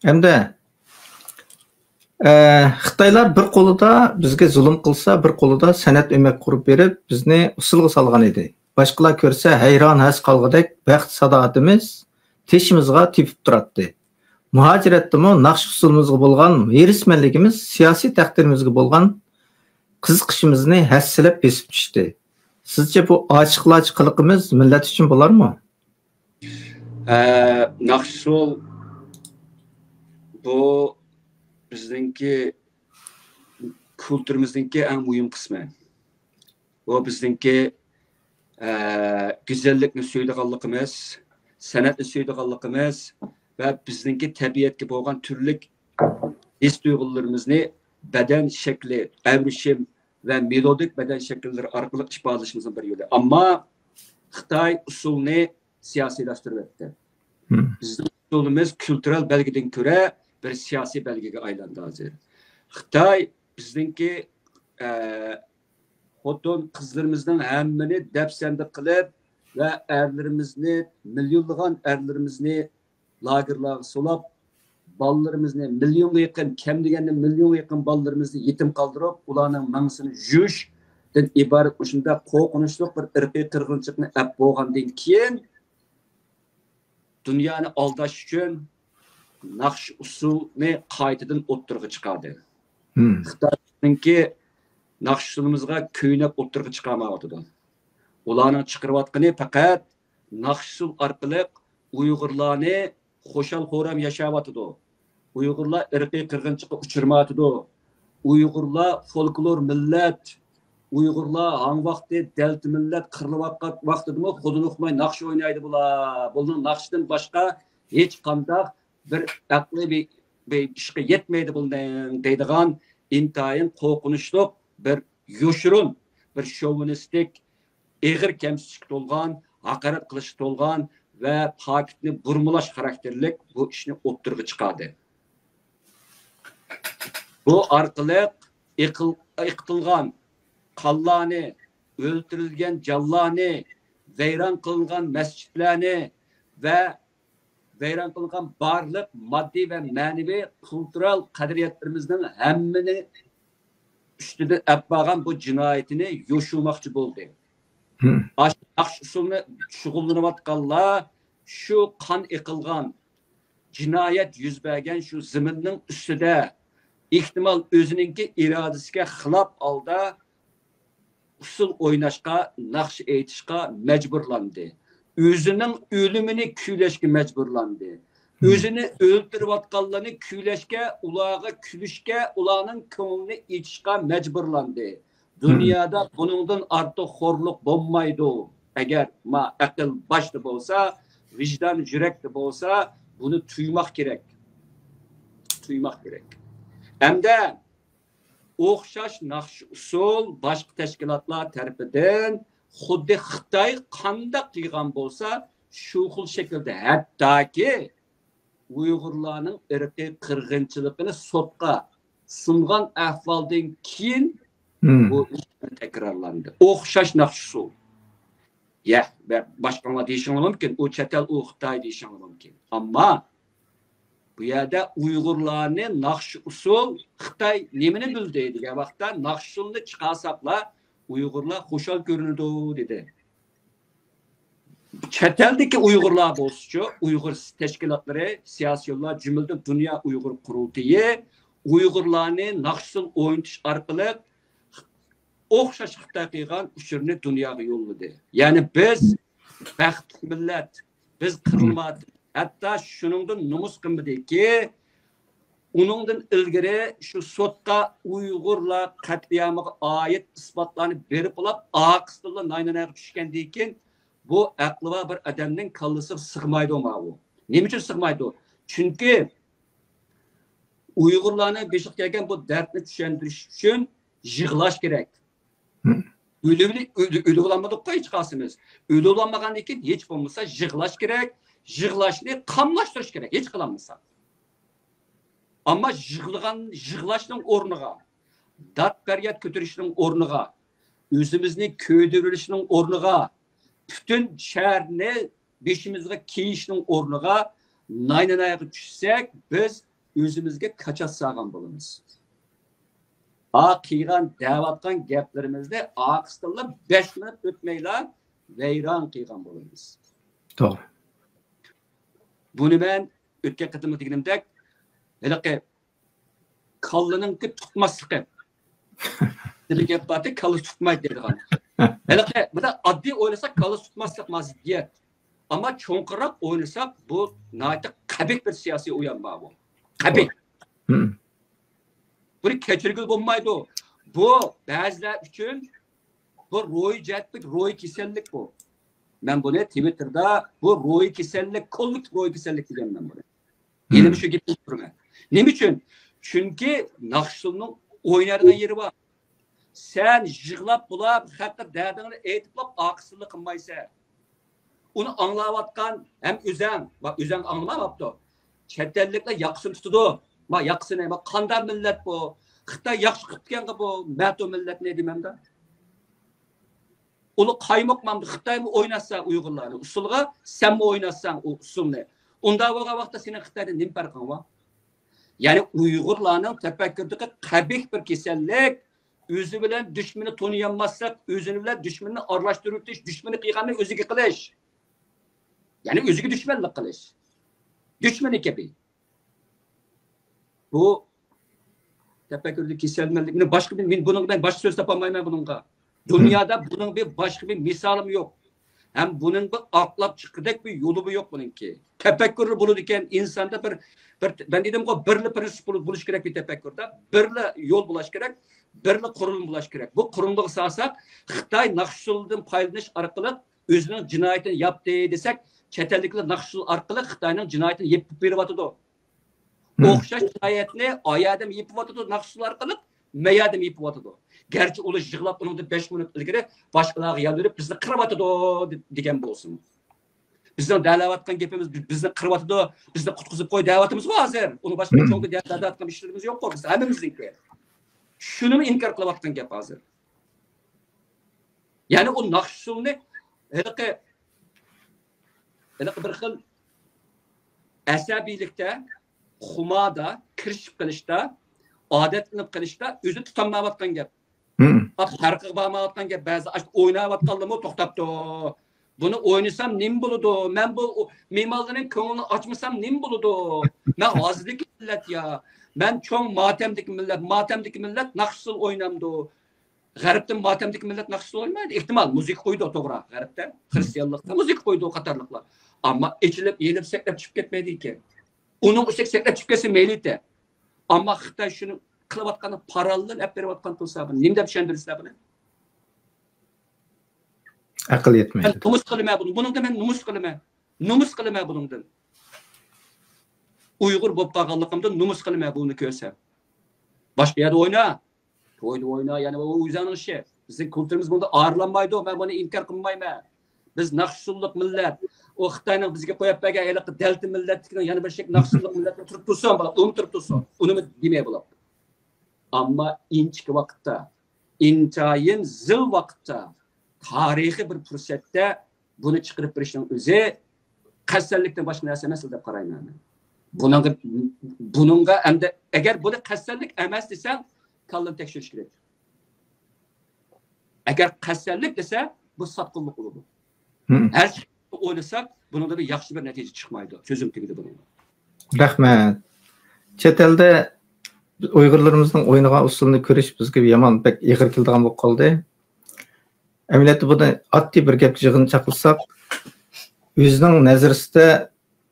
Endi Xitoylar bir qo'lida bizga zulm qilsa, bir qo'lida san'at o'mak qurib berib, bizni usulga solgan edi. Boshqalar ko'rsa hayron has qolgudek baxt sadoatimiz teshimizga tepib turardi. Muhojiratdimi naqsh usulumizga bo'lgan herismanligimiz siyosiy taqdirimizga bo'lgan qiziqishimizni hassilab besib tushdi. Sizce bu ochiqlarcha qiliqimiz millat uchun bo'larmi? Naqsh usul bu bizdeki kültürümüzdeki en mühim kısmı. Bu bizdeki güzellikni söylediğimiz, sanatni söylediğimiz ve bizdeki tabiatga bo'lgan turli his duygularımızı beden şekli, evrişim ve melodik beden şekilleri arkalı ifadeleşimizin bir yolu. Ama Xitay usulunu siyasileştirip etti. Bizim usulümüz kültürel belgeden göre bir siyasi belgeye aylandı hazır. Xitay bizdeki xotin kızlarımızdan hemmini depsende kılıp ve erlerimizni, milyonlagan erlerimizni lagerlarga solap, ballarımızı milyonga yakın, kem degende milyonga yakın ballarımızı yetim kaldırıp, ularning mansini juşdan ibaret şunda qo'rqinchli bir irqiy qirg'inchilikni ap bo'lgandan keyin dunyoni aldash uchun naqsh usulni qaytadan o'ttirg'i chiqadi. Xitoyninki naqsh usulumizga ko'ynab o'ttirg'i chiqarmayotdi. Ularning chiqarayotgani faqat naqsh usul orqali Uyg'urlarni xo'shal-xo'ram yashayotdi. Uyg'urlar irqiy qirg'inchilikka uchirmayotdi. Uyg'urlar folklor millat, Uyg'urlar hang vaqtda dalti millat qirilayotgan vaqtida xudini uqmay naqsh o'ynaydi bular. Bundan naqshdan boshqa hech qanday bir aqli bir ishga yetmaydi bundan deydigan intayin qo'rqinchli bir yoshirun, bir şovinistik, eg'ir kamsizlik to'lgan, haqorat qilish to'lgan ve paketni burmulash karakterlik bu işini o'ttirg'i chiqadi. Bu orqali yiqitilgan qallarni, o'ldirilgan jonlarni, vayron qilingan masjidlarni ve vayron qilingan barliq moddiy ve ma'naviy kultural qadriyatlarimizning hammini ustida olib bu jinoyatini yo'shilmoqchi bo'ldi. Naqsh usulni shug'ullanayotganlar şu kan eqilgan jinoyat yuz bergan şu zaminning ustida ehtimal o'zininki irodasiga xilof holda usul o'ynashga, naqsh aytishga majburlandi. O'zining o'limini kuylashga majburlandi. O'zini o'ldirayotganlarni kuylashga, ularga kulishga, ularning ko'nglini ichishga majburlandi. Dünyada bunundan artıq xorluq bo'lmaydi. Eğer akıl başta olsa, vicdan yürekli olsa bunu tuymak gerek. Tuymak gerek. Hem de o'xshash naqsh usul başka teşkilatlar tarafından xuddi Xitoy qanday qilgan bo'lsa, shu xil shaklda hattoki Uyg'urlarning irqiy qirg'inchiligini sotqa sungan ahvoldan keyin bu tekrarlandı. O'xshash naqsh usul. Ya, başkanlar deyişinler mümkün, o çetel o Xitay deyişinler mümkün. Ama bu yerde Uygurlarını naqsh usul Xitay nemini bildiydi. Ya vakta naqsh usulunu çıkarsakla Uygurlar hoşal görünüdü dedi. Çeteldeki Uygurlar bolsucu, Uygur teşkilatları, siyasiyonlar cümlede Dünya Uygur Kurultayı Uygurlarını naqsh usul oynatish orqali o'xshash Xitoy qilgan uchurni dunyoga yo'lladı. Yani biz baxtli millat, biz qirilmadik. Hatta shuningdan numus qilmadiki, uningdan ilgari shu sotqa Uyg'urlar qatlamiga oid isbotlarni berib olib, aqstilda naynanaga tushgandan keyin bu aqliga bir odamning kallasiga sig'maydi bu. Nima uchun sig'maydi? Chunki Uyg'urlarning beshiq kelgan bu dardni tushuntirish uchun yig'lash kerak. Ölü olanmadık da hiç kalsınız. Ölü olanmadan için hiç olmasa yığlaş gerek. Yığlaşını kamlaştırış gerek. Hiç kılanmasa. Ama yığlaşının ornuğa, dat feryat götürüşünün ornuğa, özümüzün köydürülüşünün ornuğa, bütün şehrini beşimizde kiyişinin ornuğa naynanaya düşsek biz özümüzge kaçat sağan bulunuz. A kıygan, davatkan gaplerimizde A kıstılla 5 minut ötmeyle veyran kıygan bulunuz. Doğru. Bunu ben ötken kıtımı diginimdek hele ki kallınınki tutmazlıkı. Dedi gap batı kallı tutmaydı dedi gana. Hele ki bu da addi oynasak kallı tutmazlık maziyet. Ama çoğunqıraq oynasak bu nayta qabih bir siyasi uyanma bu. Qabih. Bu keçirgil olmaydı. Bu bazılar için bu roy jetlik, roy kesellik bu. Ben bunu Twitter'da bu roy kesellik, kolluk roy kesellik diyeceğim ben bunu. Yeni bir şey getirdim. Ne için? Çünkü Nakşul'un oynardığı yeri var. Sen jığlap bulap, hatta derdini eğitiplap akısızlık kılmaysa. Onu anlavatkan hem üzen, bak üzen anlamaptı. Çetellikle yaksın tutudu. Bak yaksın ne? Bak kandar millet bu. Xitay yaxşı qıtken bu məto millet ne demem de. Onu kaymakmamdı. Xitay mı oynatsa Uygurlarını usulga, sen mi oynatsan o usul ne? Onda o vakta senin Xitay'dan ne farkın var? Yani Uygurlarının tefekkürdeki qabih bir kesellik, özü bilen düşmanı tanıyanmazsak, özünü bilen düşmanını arlaştırıp düşmanı kıyganını özüge kılış. Yani özüge düşmanlık kılış. Düşmanı gibi. Bu tefekkürdeki kesellik. Başka bir bunun başka söz tapamayım bununla. Dünyada bunun bir başka bir misalım yok. Hem bunun bir aklap çıkacak bir yolu yok bununki. Tefekkürü bunu diken insanda bir ben dedim ki birli prensip buluş gerek bir tefekkürde. Birli yol bulaş gerek. Birli kurulum bulaş gerek. Bu kurumluğu sağsak Xitay Nakşul'dan paylanış arkalı özünün cinayetini yaptı desek çetellikli Nakşul arkalı Xitay'ın cinayetini yapıp verivatıdı. Okşaş cinayetini ayadım yapıp vatıdı Nakşul arkalı meyadım yapıp vatıdı. Gerçi onu jığlap onun da 5 minut ilgili başkalarına yalvarıp bizni kırvatıdı degen bolsun. Bizden dalavatkan gepimiz bizni kırvatıdı, bizni kutkuzup koy davatımız var hazır. Onu başka çoğu dalavatkan işlerimiz yok mu? Biz hemimizinki. Şunu mu inkar kılavatkan gep hazır? Yani o Nakşul'unu hele bir xil asabiylikte, xumada, kirişip kılışta, adetlenip kılışta özü tutanmavatkan gep. Farkı bağmavatkan gep. Bazı oynavatkanlığımı toxtaptı. Bunu oynasam nim buludu. Ben bu mimarların könlünü açmasam nim buludu. Ben azlık millet ya. Ben çok matemdeki millet Nakşul oynamdı. Garipten matemdeki millet Nakşul oynamaydı. İhtimal müzik koydu o toprağa garipten. Hristiyanlıkta müzik koydu o katarlıkla. Ama içilip yenip seklep çıkıp gitmedi ki. Onun uşak seklep çıkıp gitsin meyliydi. Ama Xitay şunu kılıvatkanı paralılığın hep verivatkan tulsa bunu. Nimde pişendirirse bunu? Akıl yetmeydi. Ben numus kılımaya bunu. Bunun da ben numus kılımaya. Numus kılımaya bunun. Uygur bop bağlılığımda numus kılımaya bunu köysem. Başka yerde oyna. Oyna yani o yüzden şey. Bizim kültürümüz bunda ağırlanmaydı. Ben bunu inkar kılmayayım. Biz Nakşulluk millet. O Xitay'ın bizge koyup bege elik delti millet. Yani bir şey Nakşulluk millet oturup dursun. Oturup dursun. Onu mu demeye bulam. Ama inçki vakitte, intayın zıl vakitte, tarihi bir fürsette bunu çıkarıp verişin özü kasallikten başka narsa nasıl dep qarayman men. Bununga hem de eğer bunu kasallik emas desen kallın tekşiriş gerek. Eğer kasallik dese bu satqınlık olur. Her şey oynasak bunun da bir yaxşı bir netice çıkmaydı. Sözüm tegidi bunun. Rahmet. Chet elde Uygurlarımızın oynagan usulunu körüş bizge yaman pek yığır kildigan bolup kaldı. Emiliyeti bunu addi bir gep jığın çakılsak, özünün nazarisinde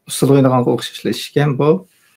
usul oynagan okşaşlı işken bu.